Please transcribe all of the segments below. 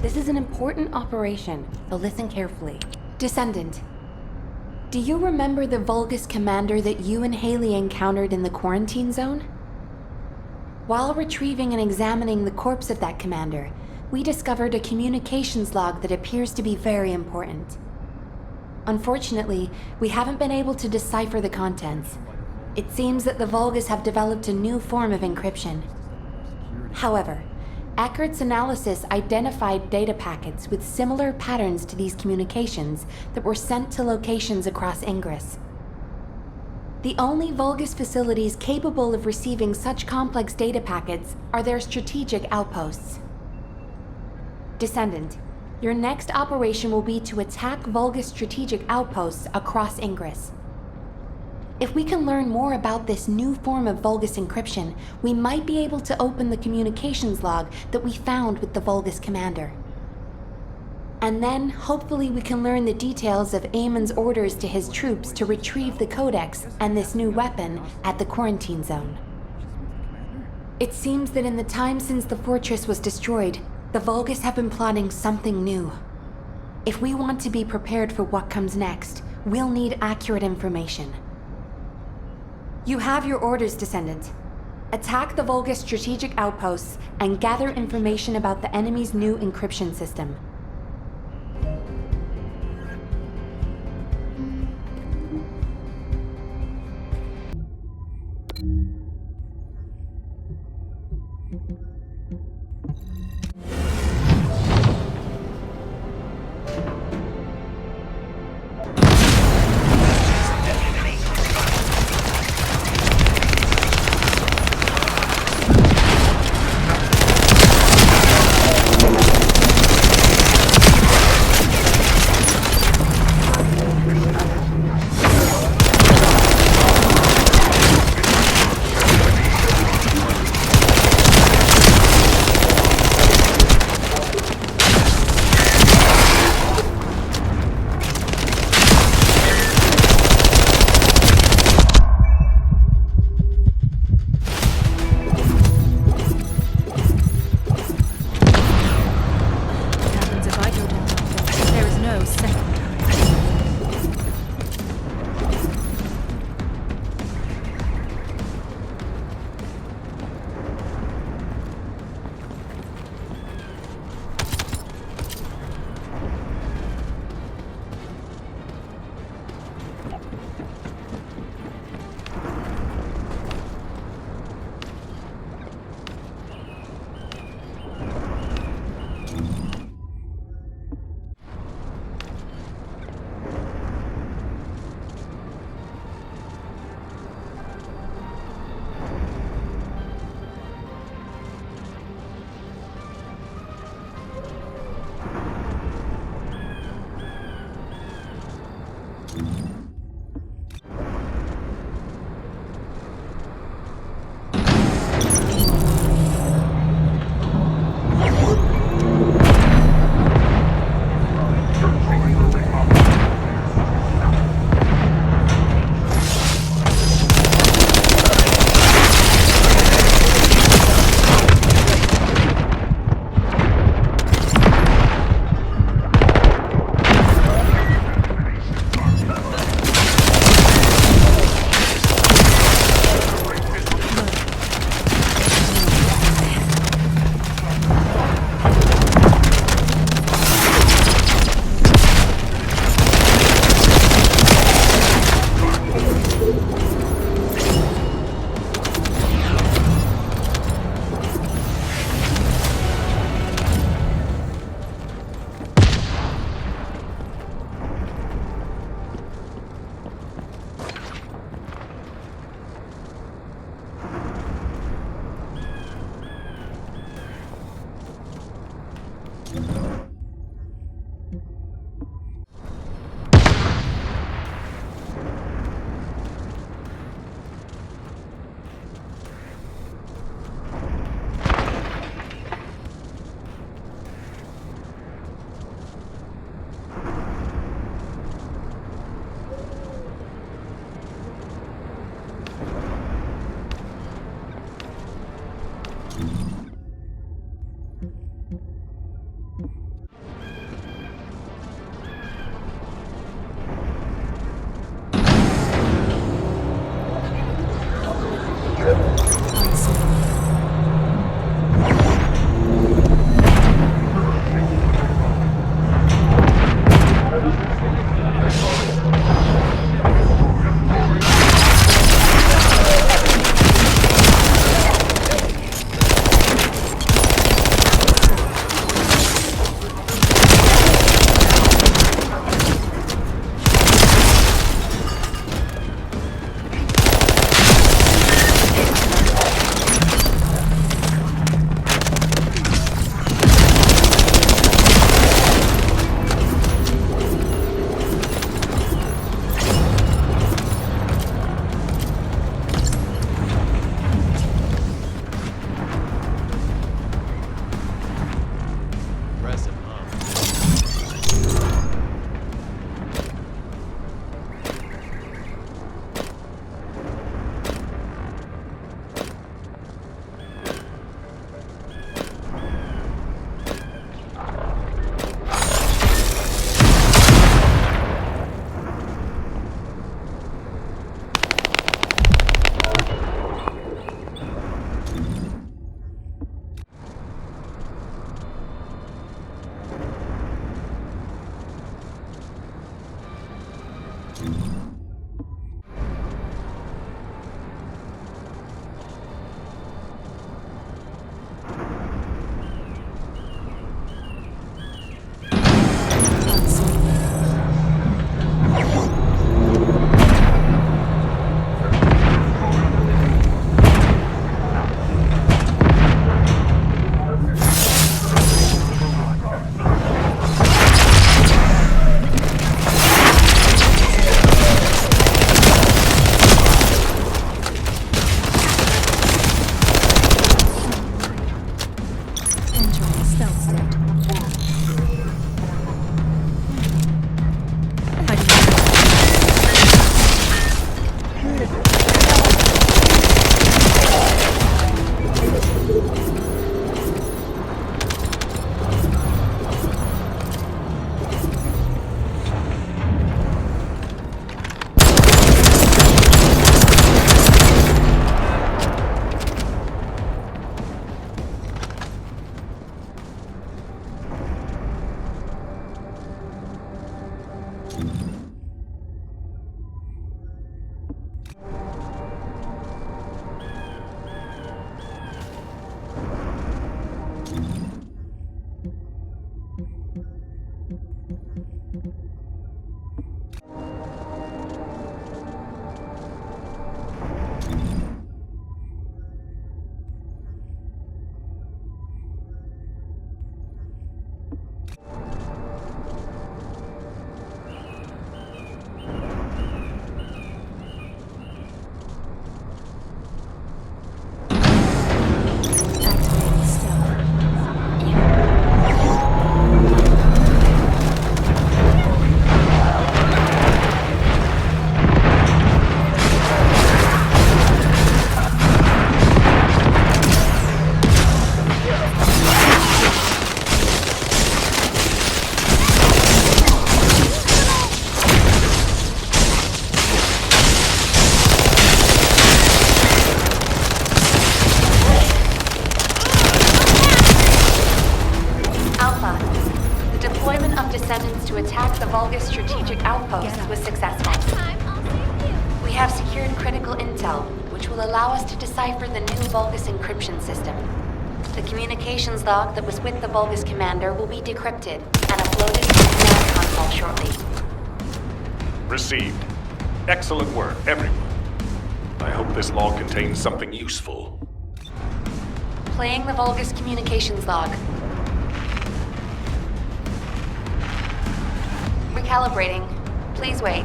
This is an important operation, so listen carefully. Descendant, do you remember the Vulgus commander that you and Haley encountered in the quarantine zone? While retrieving and examining the corpse of that commander, we discovered a communications log that appears to be very important. Unfortunately, we haven't been able to decipher the contents. It seems that the Vulgus have developed a new form of encryption. However, Accurat's analysis identified data packets with similar patterns to these communications that were sent to locations across Ingress. The only Vulgus facilities capable of receiving such complex data packets are their strategic outposts. Descendant, your next operation will be to attack Vulgus strategic outposts across Ingress. If we can learn more about this new form of Vulgus encryption, we might be able to open the communications log that we found with the Vulgus commander. And then, hopefully we can learn the details of Eamon's orders to his troops to retrieve the Codex and this new weapon at the quarantine zone. It seems that in the time since the fortress was destroyed, the Vulgus have been plotting something new. If we want to be prepared for what comes next, we'll need accurate information. You have your orders, Descendant. Attack the Vulgus strategic outposts and gather information about the enemy's new encryption system. Descendants to attack the Vulgus strategic outpost was successful. We have secured critical intel, which will allow us to decipher the new Vulgus encryption system. The communications log that was with the Vulgus commander will be decrypted and uploaded to the command console shortly. Received. Excellent work, everyone. I hope this log contains something useful. Playing the Vulgus communications log. Recalibrating. Please wait.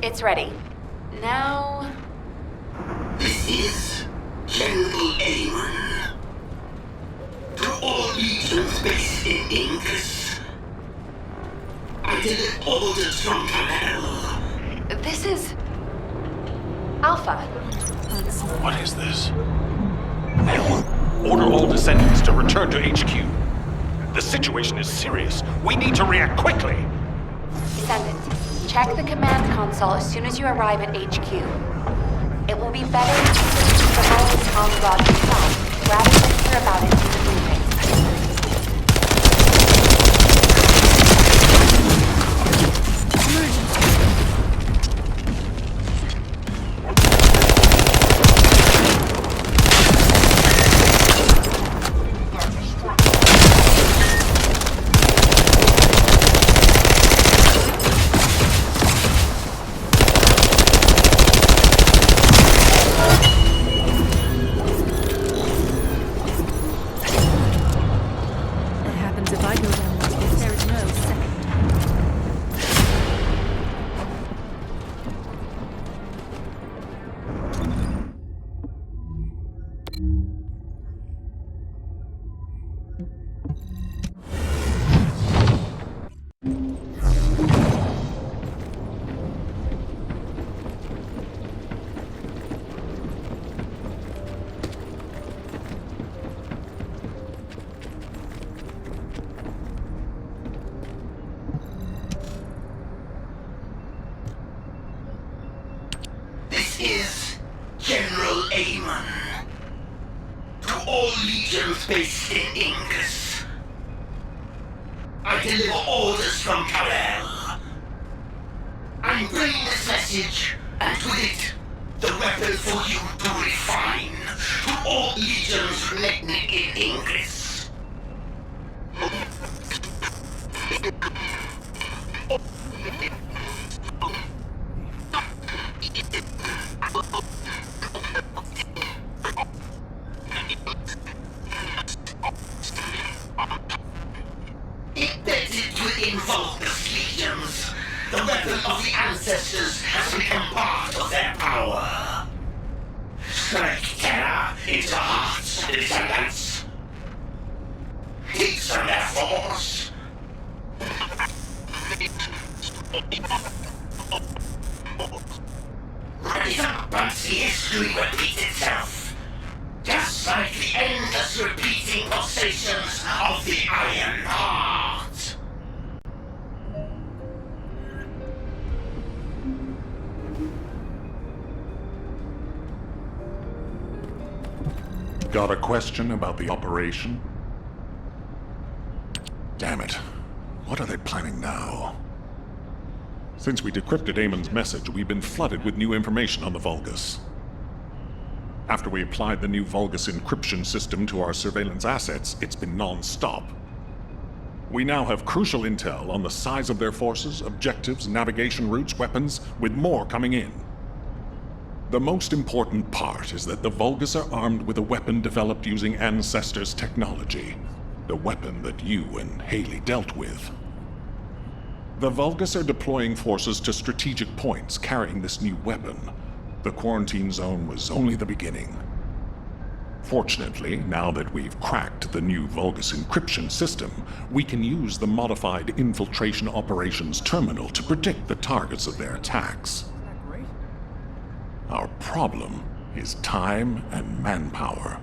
It's ready. Now... This is General Amon. To all legions based in Incus, I deliver orders from Nell. This is... Alpha. What is this? Nell, order all descendants to return to HQ. The situation is serious. We need to react quickly. Descendant, check the command console as soon as you arrive at HQ. It will be better to listen to the Vulgus comm log yourself, rather than hear about it in the briefing. Is General Amon. To all legions based in Incus, I deliver orders from Karel. I'm bringing this message, and with it, the weapon for you to refine. To all legions remaining in Incus. Embedded within Vulgus legions, the weapon of the ancestors has become part of their power. Strike terror into hearts and descendants. Teach them their force. Rise up and see history repeat itself. Just like the endless repeating pulsations of the Iron Heart. Got a question about the operation? Damn it. What are they planning now? Since we decrypted Amon's message, we've been flooded with new information on the Vulgus. After we applied the new Vulgus encryption system to our surveillance assets, it's been non-stop. We now have crucial intel on the size of their forces, objectives, navigation routes, weapons, with more coming in. The most important part is that the Vulgus are armed with a weapon developed using Ancestors' technology. The weapon that you and Haley dealt with. The Vulgus are deploying forces to strategic points carrying this new weapon. The quarantine zone was only the beginning. Fortunately, now that we've cracked the new Vulgus encryption system, we can use the modified Infiltration Operations Terminal to predict the targets of their attacks. Our problem is time and manpower.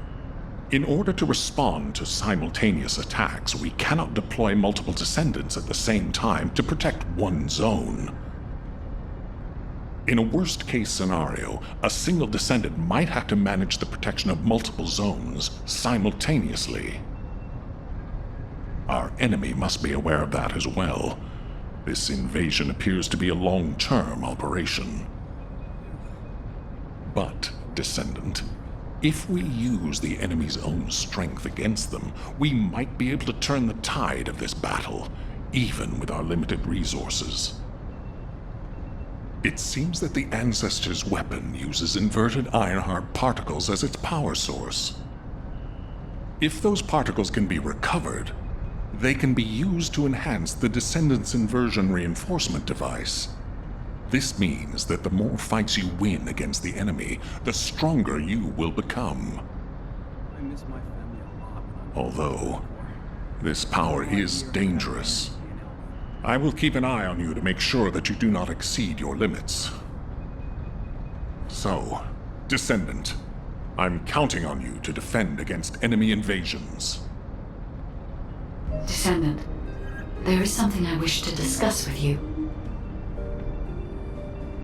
In order to respond to simultaneous attacks, we cannot deploy multiple descendants at the same time to protect one zone. In a worst-case scenario, a single Descendant might have to manage the protection of multiple zones simultaneously. Our enemy must be aware of that as well. This invasion appears to be a long-term operation. But, Descendant, if we use the enemy's own strength against them, we might be able to turn the tide of this battle, even with our limited resources. It seems that the Ancestor's weapon uses inverted Ironheart particles as its power source. If those particles can be recovered, they can be used to enhance the Descendant's inversion reinforcement device. This means that the more fights you win against the enemy, the stronger you will become. I miss my family a lot when I'm Although, this power is dangerous. I will keep an eye on you to make sure that you do not exceed your limits. So, Descendant, I'm counting on you to defend against enemy invasions. Descendant, there is something I wish to discuss with you.